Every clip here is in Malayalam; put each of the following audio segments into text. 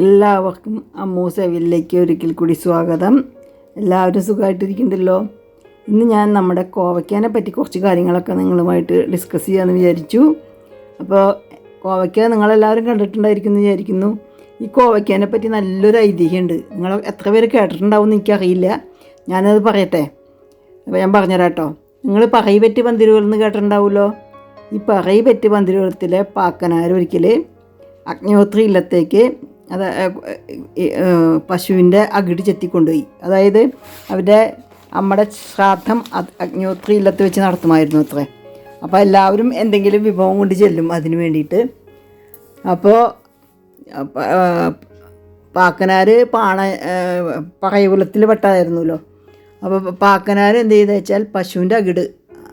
എല്ലാവർക്കും അമ്മൂസ് വില്ലേക്ക് ഒരിക്കൽ കൂടി സ്വാഗതം. എല്ലാവരും സുഖമായിട്ടിരിക്കുന്നുണ്ടല്ലോ. ഇന്ന് ഞാൻ നമ്മുടെ കോവയ്ക്കാനെ പറ്റി കുറച്ച് കാര്യങ്ങളൊക്കെ നിങ്ങളുമായിട്ട് ഡിസ്കസ് ചെയ്യാമെന്ന് വിചാരിച്ചു. അപ്പോൾ കോവയ്ക്ക നിങ്ങളെല്ലാവരും കണ്ടിട്ടുണ്ടായിരിക്കും എന്ന് വിചാരിക്കുന്നു. ഈ കോവയ്ക്കാനെ പറ്റി നല്ലൊരു ഐതിഹ്യമുണ്ട്. നിങ്ങൾ എത്ര പേര് കേട്ടിട്ടുണ്ടാവും എന്ന് എനിക്കറിയില്ല. ഞാനത് പറയട്ടെ. അപ്പോൾ ഞാൻ പറഞ്ഞുതരാം കേട്ടോ. നിങ്ങൾ പറയിപ്പറ്റ് പന്തിരുവൽ എന്ന് കേട്ടിട്ടുണ്ടാവുമല്ലോ. ഈ പറയിപ്പറ്റ് പന്തിരുവലത്തിലെ പാക്കനാർ ഒരിക്കൽ അഗ്നിഹോത്രി ഇല്ലത്തേക്ക് പശുവിൻ്റെ അകിട് ചെത്തിക്കൊണ്ടുപോയി. അതായത് അവരുടെ അമ്മയുടെ ശ്രാദ്ധം അഗ്നിഹോത്രി ഇല്ലത്ത് വെച്ച് നടത്തുമായിരുന്നു അത്രേ. അപ്പോൾ എല്ലാവരും എന്തെങ്കിലും വിഭവം കൊണ്ട് ചെല്ലും അതിന് വേണ്ടിയിട്ട്. അപ്പോൾ പാക്കനാർ പറയകുലത്തിൽ പെട്ടതായിരുന്നല്ലോ. അപ്പോൾ പാക്കനാർ എന്ത് ചെയ്തെന്ന് വെച്ചാൽ പശുവിൻ്റെ അകിട്,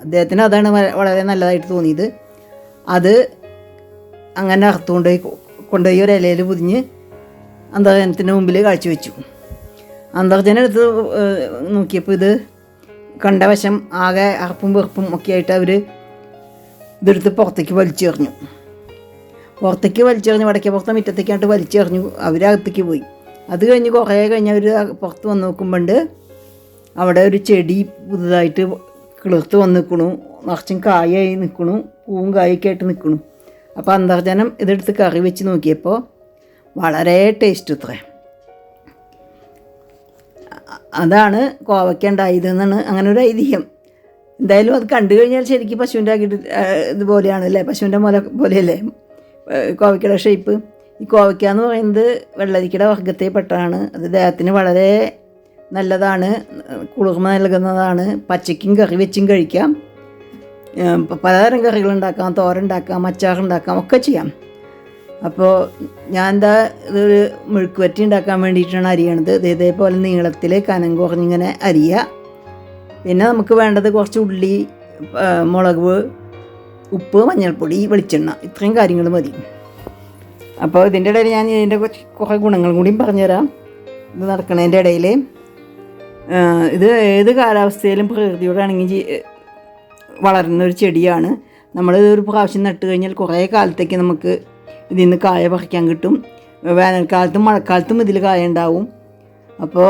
അദ്ദേഹത്തിന് അതാണ് വളരെ നല്ലതായിട്ട് തോന്നിയത്. അത് അങ്ങനെ കൊണ്ടുപോയി ഒരു ഇലയിൽ പൊതിഞ്ഞ് അന്തർജനത്തിൻ്റെ മുമ്പിൽ കാഴ്ചവെച്ചു. അന്തർജനം എടുത്ത് നോക്കിയപ്പോൾ ഇത് കണ്ട വശം ആകെ അറപ്പും വെറുപ്പും ഒക്കെ ആയിട്ട് അവർ ഇതെടുത്ത് പുറത്തേക്ക് വലിച്ചെറിഞ്ഞു. വടക്കേ പുറത്തെ മുറ്റത്തേക്കായിട്ട് വലിച്ചെറിഞ്ഞു. അവരകത്തേക്ക് പോയി. അത് കഴിഞ്ഞ് കുറേ കഴിഞ്ഞ് അവർ പുറത്ത് വന്ന് നോക്കുമ്പോണ്ട് അവിടെ ഒരു ചെടി പുതുതായിട്ട് കിളിർത്ത് വന്ന് നിൽക്കണു. നിറച്ചും കായായി നിൽക്കണു, പൂവും കായൊക്കെ ആയിട്ട് നിൽക്കണു. അപ്പോൾ അന്തർജനം ഇതെടുത്ത് കറി വെച്ച് നോക്കിയപ്പോൾ വളരെ ടേസ്റ്റ് അത്രേ. അതാണ് കോവയ്ക്ക ഉണ്ടായതെന്നാണ് അങ്ങനെ ഒരു ഐതിഹ്യം. എന്തായാലും അത് കണ്ടു കഴിഞ്ഞാൽ ശരിക്കും പശുവിൻ്റെ അകിട് ഇതുപോലെയാണ് അല്ലേ, പശുവിൻ്റെ മുല പോലെയല്ലേ കോവയ്ക്കയുടെ ഷേപ്പ്. ഈ കോവയ്ക്ക എന്ന് പറയുന്നത് വെള്ളരിക്കയുടെ വർഗ്ഗത്തിൽപ്പെട്ടതാണ്. അത് ദേഹത്തിന് വളരെ നല്ലതാണ്, കുളിർമ നൽകുന്നതാണ്. പച്ചയ്ക്കും കറി വെച്ചും കഴിക്കാം, പലതരം കറികളുണ്ടാക്കാം, തോരനുണ്ടാക്കാം, അച്ചാറുണ്ടാക്കാം, ഒക്കെ ചെയ്യാം. അപ്പോൾ ഞാൻ ഇതൊരു മെഴുക്ക് വരട്ടി ഉണ്ടാക്കാൻ വേണ്ടിയിട്ടാണ് അരിയണത്. ഇതേപോലെ നീളത്തിൽ കനം കുറഞ്ഞിങ്ങനെ അരിയുക. പിന്നെ നമുക്ക് വേണ്ടത് കുറച്ച് ഉള്ളി, മുളക്, ഉപ്പ്, മഞ്ഞൾപ്പൊടി, വെളിച്ചെണ്ണ, ഇത്രയും കാര്യങ്ങൾ മതി. അപ്പോൾ ഇതിൻ്റെ ഇടയിൽ ഞാൻ ഇതിൻ്റെ കുറേ ഗുണങ്ങൾ കൂടിയും പറഞ്ഞുതരാം. ഇത് നടക്കണതിൻ്റെ ഇടയിൽ ഇത് ഏത് കാലാവസ്ഥയിലും പ്രകൃതിയോട് ഇണങ്ങി വളരുന്നൊരു ചെടിയാണ്. നമ്മളിതൊരു പ്രാവശ്യം നട്ട് കഴിഞ്ഞാൽ കുറേ കാലത്തേക്ക് നമുക്ക് ഇതിൽ നിന്ന് കായ പറിക്കാൻ കിട്ടും. വേനൽക്കാലത്തും മഴക്കാലത്തും ഇതിൽ കായ ഉണ്ടാവും. അപ്പോൾ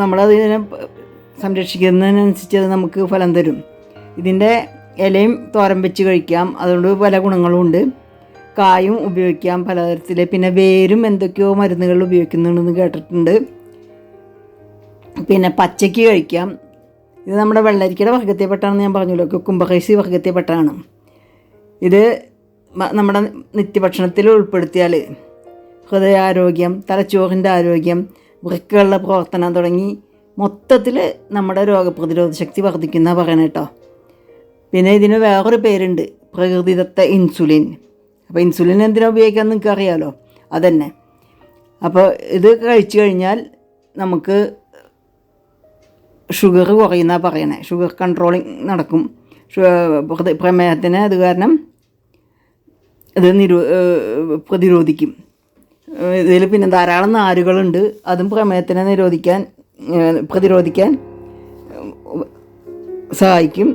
നമ്മളതിനെ സംരക്ഷിക്കുന്നതിനനുസരിച്ച് അത് നമുക്ക് ഫലം തരും. ഇതിൻ്റെ ഇലയും തോരൻ വെച്ച് കഴിക്കാം, അതുകൊണ്ട് പല ഗുണങ്ങളും ഉണ്ട്. കായും ഉപയോഗിക്കാം പലതരത്തിൽ. പിന്നെ വേരും എന്തൊക്കെയോ മരുന്നുകൾ ഉപയോഗിക്കുന്നുണ്ടെന്ന് കേട്ടിട്ടുണ്ട്. പിന്നെ പച്ചയ്ക്ക് കഴിക്കാം. ഇത് നമ്മുടെ വെള്ളരിക്കയുടെ വർഗ്ഗത്തിൽപ്പെട്ടാണെന്ന് ഞാൻ പറഞ്ഞല്ലോ, കുക്കുംബറേസി വർഗ്ഗത്തിൽപ്പെട്ടാണ്. ഇത് നമ്മുടെ നിത്യഭക്ഷണത്തിൽ ഉൾപ്പെടുത്തിയാൽ ഹൃദയാരോഗ്യം, തലച്ചോറിൻ്റെ ആരോഗ്യം, വൃക്കകളുടെ പ്രവർത്തനം തുടങ്ങി മൊത്തത്തിൽ നമ്മുടെ രോഗപ്രതിരോധ ശക്തി വർദ്ധിക്കുന്ന പറയണം കേട്ടോ. പിന്നെ ഇതിന് വേറൊരു പേരുണ്ട്, പ്രകൃതിദത്ത ഇൻസുലിൻ. അപ്പോൾ ഇൻസുലിൻ എന്തിനാണ് ഉപയോഗിക്കാമെന്ന് നിങ്ങൾക്ക് അറിയാമല്ലോ, അതന്നെ. അപ്പോൾ ഇത് കഴിച്ചു കഴിഞ്ഞാൽ നമുക്ക് ഷുഗർ കുറയുന്ന പറയണേ. ഷുഗർ കൺട്രോളിങ് നടക്കും. പ്രമേഹത്തിന് അത് കാരണം ഇത് പ്രതിരോധിക്കും. ഇതിൽ പിന്നെ ധാരാളം നാരുകളുണ്ട്, അതും പ്രമേഹത്തിനെ പ്രതിരോധിക്കാൻ സഹായിക്കും.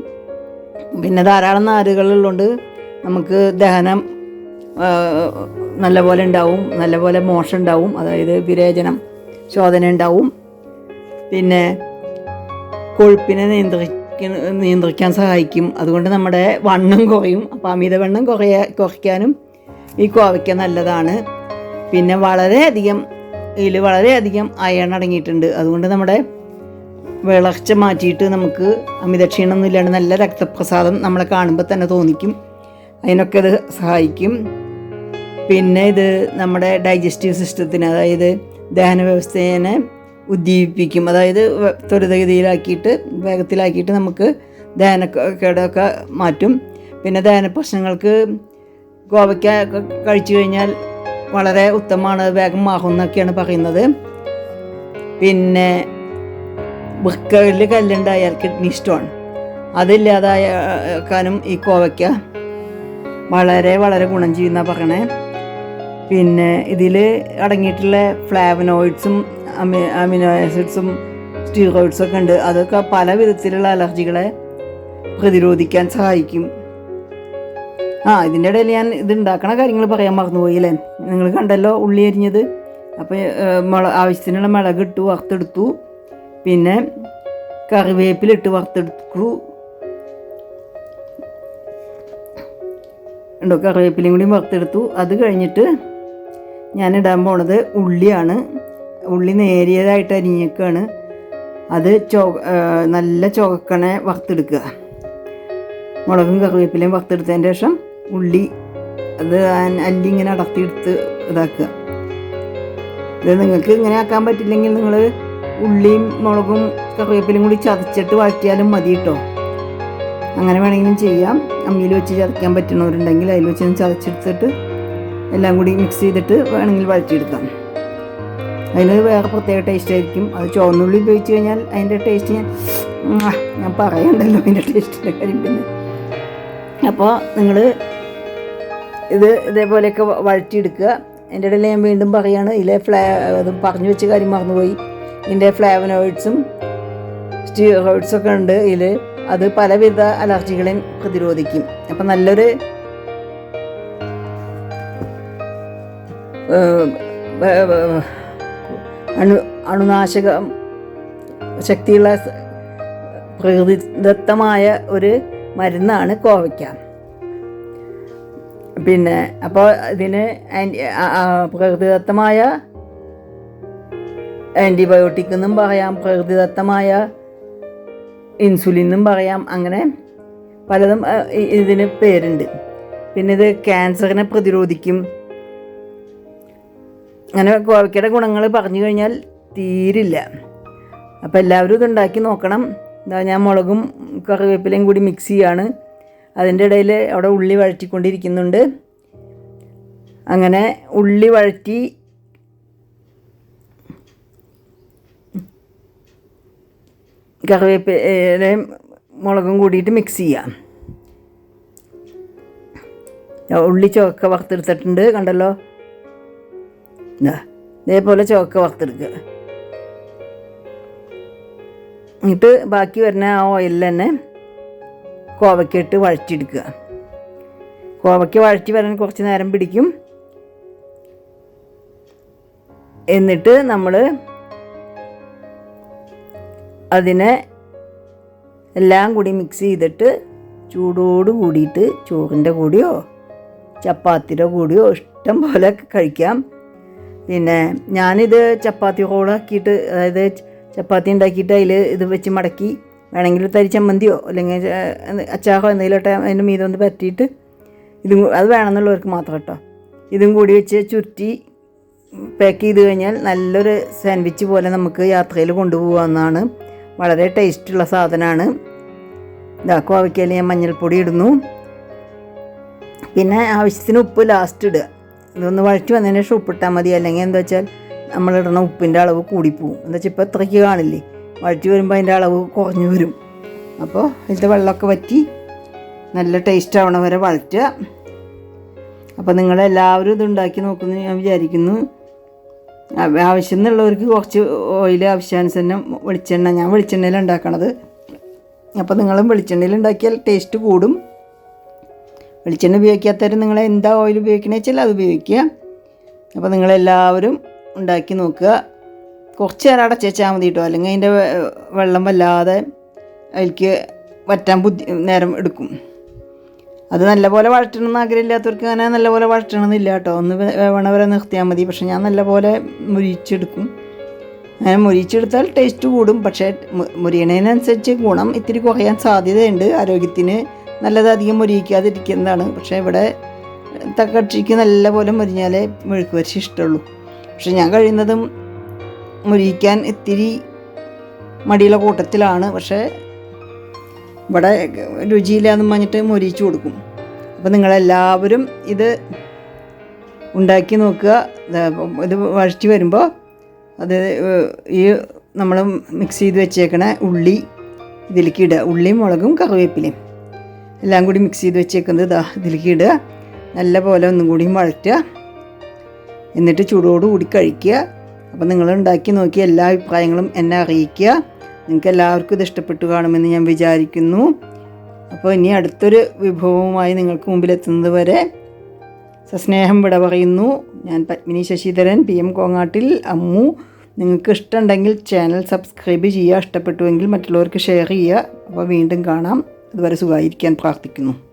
പിന്നെ ധാരാളം നാരുകളുള്ളതുകൊണ്ട് നമുക്ക് ദഹനം നല്ലപോലെ ഉണ്ടാവും, നല്ലപോലെ മോഷൻ ഉണ്ടാവും, അതായത് വിരേചനം, ശോധന ഉണ്ടാവും. പിന്നെ കൊഴുപ്പിനെ നിയന്ത്രിക്കാൻ സഹായിക്കും. അതുകൊണ്ട് നമ്മുടെ വണ്ണം കുറയും. അപ്പോൾ അമിതവണ്ണം കുറയ്ക്കാനും ഈ കോവയ്ക്ക നല്ലതാണ്. പിന്നെ വളരെയധികം അയൺ അടങ്ങിയിട്ടുണ്ട്. അതുകൊണ്ട് നമ്മുടെ വിളർച്ച മാറ്റിയിട്ട് നമുക്ക് അമിതക്ഷീണമൊന്നും ഇല്ലാണ്ട് നല്ല രക്തപ്രസാദം നമ്മളെ കാണുമ്പോൾ തന്നെ തോന്നിക്കും. അതിനൊക്കെ ഇത് സഹായിക്കും. പിന്നെ ഇത് നമ്മുടെ ഡൈജസ്റ്റീവ് സിസ്റ്റത്തിന്, അതായത് ദഹന വ്യവസ്ഥയെ ഉദ്ദീപിപ്പിക്കും. അതായത് വേഗത്തിലാക്കിയിട്ട് നമുക്ക് ദഹനക്കേടൊക്കെ മാറ്റും. പിന്നെ ദഹന പ്രശ്നങ്ങൾക്ക് കോവയ്ക്ക കഴിച്ചു കഴിഞ്ഞാൽ വളരെ ഉത്തമമാണ്, വേഗം മാറും എന്നൊക്കെയാണ് പറയുന്നത്. പിന്നെ വൃക്കയിൽ കല്ലുണ്ടായാൽ കിഡ്നി സ്റ്റോൺ അതില്ലാതാക്കാനും ഈ കോവയ്ക്ക വളരെ ഗുണം ചെയ്യുന്ന പറയണേ. പിന്നെ ഇതിൽ അടങ്ങിയിട്ടുള്ള ഫ്ലാവനോയിഡ്സും അമിനോ ആസിഡ്സും സ്റ്റീറോയിഡ്സൊക്കെ ഉണ്ട്. അതൊക്കെ പല വിധത്തിലുള്ള അലർജികളെ പ്രതിരോധിക്കാൻ സഹായിക്കും. ഇതിൻ്റെ ഇടയിൽ ഞാൻ ഇത് ഉണ്ടാക്കണ കാര്യങ്ങൾ പറയാൻ മറന്നുപോയി അല്ലേ. നിങ്ങൾ കണ്ടല്ലോ ഉള്ളി അരിഞ്ഞത്, അപ്പോൾ ആവശ്യത്തിനുള്ള മുളക് ഇട്ട് വറുത്തെടുത്തു. പിന്നെ കറിവേപ്പിലിട്ട് വറുത്തെടുത്തു. ഉണ്ടോ, കറിവേപ്പിലയും കൂടി വറുത്തെടുത്തു. അത് കഴിഞ്ഞിട്ട് ഞാൻ ഇടാൻ പോണത് ഉള്ളിയാണ്. ഉള്ളി നേരിയതായിട്ട് അരിഞ്ഞേക്കാണ്. അത് നല്ല ചുവക്കണെ വറുത്തെടുക്കുക. മുളകും കറിവേപ്പിലയും വറുത്തെടുത്തതിന് ശേഷം ഉള്ളി അത് അല്ലി ഇങ്ങനെ അടർത്തിയെടുത്ത് ഇതാക്കുക. ഇത് നിങ്ങൾക്ക് ഇങ്ങനെ ആക്കാൻ പറ്റില്ലെങ്കിൽ നിങ്ങൾ ഉള്ളിയും മുളകും കറിവേപ്പിലയും കൂടി ചതച്ചിട്ട് വഴറ്റിയാലും മതി കേട്ടോ. അങ്ങനെ വേണമെങ്കിലും ചെയ്യാം. അമ്മിയിൽ വെച്ച് ചതയ്ക്കാൻ പറ്റുന്നവരുണ്ടെങ്കിൽ അതിൽ വെച്ച് ചതച്ചെടുത്തിട്ട് എല്ലാം കൂടി മിക്സ് ചെയ്തിട്ട് വേണമെങ്കിൽ വഴറ്റിയെടുക്കാം. അതിന് വേറെ പ്രത്യേക ടേസ്റ്റ് ആയിരിക്കും. അത് ചുവന്നുള്ളി ഉപയോഗിച്ച് കഴിഞ്ഞാൽ അതിൻ്റെ ടേസ്റ്റ് ഞാൻ പറയണ്ടല്ലോ അതിൻ്റെ ടേസ്റ്റിൻ്റെ കാര്യം. പിന്നെ അപ്പോൾ നിങ്ങൾ ഇതേപോലെയൊക്കെ വഴറ്റിയെടുക്കുക. എൻ്റെ ഇടയിൽ ഞാൻ വീണ്ടും പറയുകയാണ്, അത് പറഞ്ഞു വെച്ച കാര്യം മറന്നുപോയി. ഇതിൻ്റെ ഫ്ലേവനോയിഡ്സും സ്റ്റീറോയിഡ്സൊക്കെ ഉണ്ട് ഇതിൽ. അത് പലവിധ അലർജികളെയും പ്രതിരോധിക്കും. അപ്പം നല്ലൊരു അണുനാശക ശക്തിയുള്ള പ്രകൃതിദത്തമായ ഒരു മരുന്നാണ് കോവയ്ക്ക. പിന്നെ അപ്പോൾ ഇതിന് പ്രകൃതിദത്തമായ ആൻറ്റിബയോട്ടിക് എന്നും പറയാം, പ്രകൃതിദത്തമായ ഇൻസുലിൻ എന്നും പറയാം. അങ്ങനെ പലതും ഇതിന് പേരുണ്ട്. പിന്നെ ഇത് ക്യാൻസറിനെ പ്രതിരോധിക്കും. അങ്ങനെ കോവയ്ക്കയുടെ ഗുണങ്ങൾ പറഞ്ഞു കഴിഞ്ഞാൽ തീരില്ല. അപ്പോൾ എല്ലാവരും ഇതുണ്ടാക്കി നോക്കണം. ഞാൻ മുളകും കറിവേപ്പിലയും കൂടി മിക്സ് ചെയ്യാണ്. അതിൻ്റെ ഇടയിൽ അവിടെ ഉള്ളി വഴറ്റിക്കൊണ്ടിരിക്കുന്നുണ്ട്. അങ്ങനെ ഉള്ളി വഴറ്റി കറിവേപ്പിലയും മുളകും കൂടിയിട്ട് മിക്സ് ചെയ്യാം. ഉള്ളി ചുവക്ക വറുത്തെടുത്തിട്ടുണ്ട്, കണ്ടല്ലോ. ഇതേപോലെ ചുവക്ക വറുത്തെടുക്കുക. എന്നിട്ട് ബാക്കി വരുന്ന ആ ഓയിലിൽ തന്നെ കോവയ്ക്ക ഇട്ട് വഴറ്റിയെടുക്കുക. കോവയ്ക്ക വഴറ്റി വരാൻ കുറച്ച് നേരം പിടിക്കും. എന്നിട്ട് നമ്മൾ അതിനെ എല്ലാം കൂടി മിക്സ് ചെയ്തിട്ട് ചൂടോട് കൂടിയിട്ട് ചോറിൻ്റെ കൂടിയോ ചപ്പാത്തിയുടെ കൂടിയോ ഇഷ്ടം പോലെ കഴിക്കാം. പിന്നെ ഞാനിത് ചപ്പാത്തി റോളാക്കിയിട്ട്, അതായത് ചപ്പാത്തി ഉണ്ടാക്കിയിട്ട് അതിൽ ഇത് വെച്ച് മടക്കി വേണമെങ്കിൽ തരി ചമ്മന്തിയോ അല്ലെങ്കിൽ അച്ചാറോ എന്തെങ്കിലുമൊക്കെ അതിൻ്റെ മീതെ ഒന്ന് പറ്റിയിട്ട് ഇതും അത് വേണമെന്നുള്ളവർക്ക് മാത്രം കേട്ടോ. ഇതും കൂടി വെച്ച് ചുറ്റി പാക്ക് ചെയ്ത് കഴിഞ്ഞാൽ നല്ലൊരു സാൻഡ്വിച്ച് പോലെ നമുക്ക് യാത്രയിൽ കൊണ്ടുപോകാവുന്നതാണ്. വളരെ ടേസ്റ്റുള്ള സാധനമാണ്. കോവയ്ക്കയിൽ ഞാൻ മഞ്ഞൾപ്പൊടി ഇടുന്നു. പിന്നെ ആവശ്യത്തിന് ഉപ്പ് ലാസ്റ്റ് ഇടുക. ഇതൊന്ന് വഴറ്റി വന്നതിന് ശേഷം ഉപ്പിട്ടാൽ മതി. അല്ലെങ്കിൽ എന്താ വെച്ചാൽ നമ്മളിടുന്ന ഉപ്പിൻ്റെ അളവ് കൂടിപ്പോവും. എന്താ വെച്ചാൽ ഇപ്പോൾ ഇത്രയ്ക്ക് കാണില്ലേ, വഴറ്റി വരുമ്പോൾ അതിൻ്റെ അളവ് കുറഞ്ഞു വരും. അപ്പോൾ ഇതിൻ്റെ വെള്ളമൊക്കെ വറ്റി നല്ല ടേസ്റ്റ് ആവണ വരെ വഴറ്റുക. അപ്പോൾ നിങ്ങളെല്ലാവരും ഇത് ഉണ്ടാക്കി നോക്കുമെന്ന് ഞാൻ വിചാരിക്കുന്നു. ആവശ്യം എന്നുള്ളവർക്ക് കുറച്ച് ഓയിൽ, ആവശ്യാനുസരണം വെളിച്ചെണ്ണ. ഞാൻ വെളിച്ചെണ്ണയിൽ ഉണ്ടാക്കണത്. അപ്പോൾ നിങ്ങളും വെളിച്ചെണ്ണയിൽ ഉണ്ടാക്കിയാൽ ടേസ്റ്റ് കൂടും. വെളിച്ചെണ്ണ ഉപയോഗിക്കാത്തവരും നിങ്ങൾ എന്താ ഓയിൽ ഉപയോഗിക്കണേ വെച്ചാൽ അത് ഉപയോഗിക്കുക. അപ്പോൾ നിങ്ങളെല്ലാവരും ഉണ്ടാക്കി നോക്കുക. കുറച്ച് നേരം അടച്ച് വെച്ചാൽ മതി കേട്ടോ, അല്ലെങ്കിൽ അതിൻ്റെ വെള്ളം വല്ലാതെ അതിലേക്ക് വറ്റാൻ നേരം എടുക്കും. അത് നല്ലപോലെ വഴറ്റണമെന്ന് ആഗ്രഹമില്ലാത്തവർക്ക് അങ്ങനെ നല്ലപോലെ വഴറ്റണമെന്നില്ല കേട്ടോ. ഒന്ന് വേവണ വരെ നിർത്തിയാൽ മതി. പക്ഷെ ഞാൻ നല്ലപോലെ മുരിച്ചെടുക്കും. അങ്ങനെ മുരിച്ചെടുത്താൽ ടേസ്റ്റ് കൂടും. പക്ഷേ മുരിയണതിനനുസരിച്ച് ഗുണം ഇത്തിരി കുറയാൻ സാധ്യതയുണ്ട്. ആരോഗ്യത്തിന് നല്ലത് അധികം മുരിയിക്കാതിരിക്കുന്നതാണ്. പക്ഷേ ഇവിടെ തക്കച്ചിക്ക് നല്ലപോലെ മുരിഞ്ഞാലേ മെഴുക്ക് വരച്ച് ഇഷ്ടമുള്ളൂ. പക്ഷെ ഞാൻ കഴിയുന്നതും മുരിയിക്കാൻ ഇത്തിരി മടിയുള്ള കൂട്ടത്തിലാണ്. പക്ഷേ ഇവിടെ രുചിയില്ലാന്ന് പറഞ്ഞിട്ട് മുരിയിച്ചു കൊടുക്കും. അപ്പോൾ നിങ്ങളെല്ലാവരും ഇത് ഉണ്ടാക്കി നോക്കുക. ഇത് വഴറ്റി വരുമ്പോൾ അത് ഈ നമ്മൾ മിക്സ് ചെയ്ത് വെച്ചേക്കണ ഉള്ളി ഇതിലേക്ക് ഇടുക. ഉള്ളിയും മുളകും കറിവേപ്പിലയും എല്ലാം കൂടി മിക്സ് ചെയ്ത് വെച്ചേക്കുന്നത് ഇതിലേക്ക് ഇടുക. നല്ല പോലെ ഒന്നും കൂടി വഴറ്റുക. എന്നിട്ട് ചൂടോടുകൂടി കഴിക്കുക. അപ്പോൾ നിങ്ങൾ ഉണ്ടാക്കി നോക്കി എല്ലാ അഭിപ്രായങ്ങളും എന്നെ അറിയിക്കുക. നിങ്ങൾക്ക് എല്ലാവർക്കും ഇത് ഇഷ്ടപ്പെട്ടു കാണുമെന്ന് ഞാൻ വിചാരിക്കുന്നു. അപ്പോൾ ഇനി അടുത്തൊരു വിഭവവുമായി നിങ്ങൾക്ക് മുമ്പിലെത്തുന്നത് വരെ സസ്നേഹം വിട പറയുന്നു. ഞാൻ പത്മിനി ശശിധരൻ, PM കോങ്ങാട്ടിൽ. അമ്മു, നിങ്ങൾക്ക് ഇഷ്ടമുണ്ടെങ്കിൽ ചാനൽ സബ്സ്ക്രൈബ് ചെയ്യുക, ഇഷ്ടപ്പെട്ടുവെങ്കിൽ മറ്റുള്ളവർക്ക് ഷെയർ ചെയ്യുക. അപ്പോൾ വീണ്ടും കാണാം. അതുവരെ സുഖമായിരിക്കാൻ പ്രാർത്ഥിക്കുന്നു.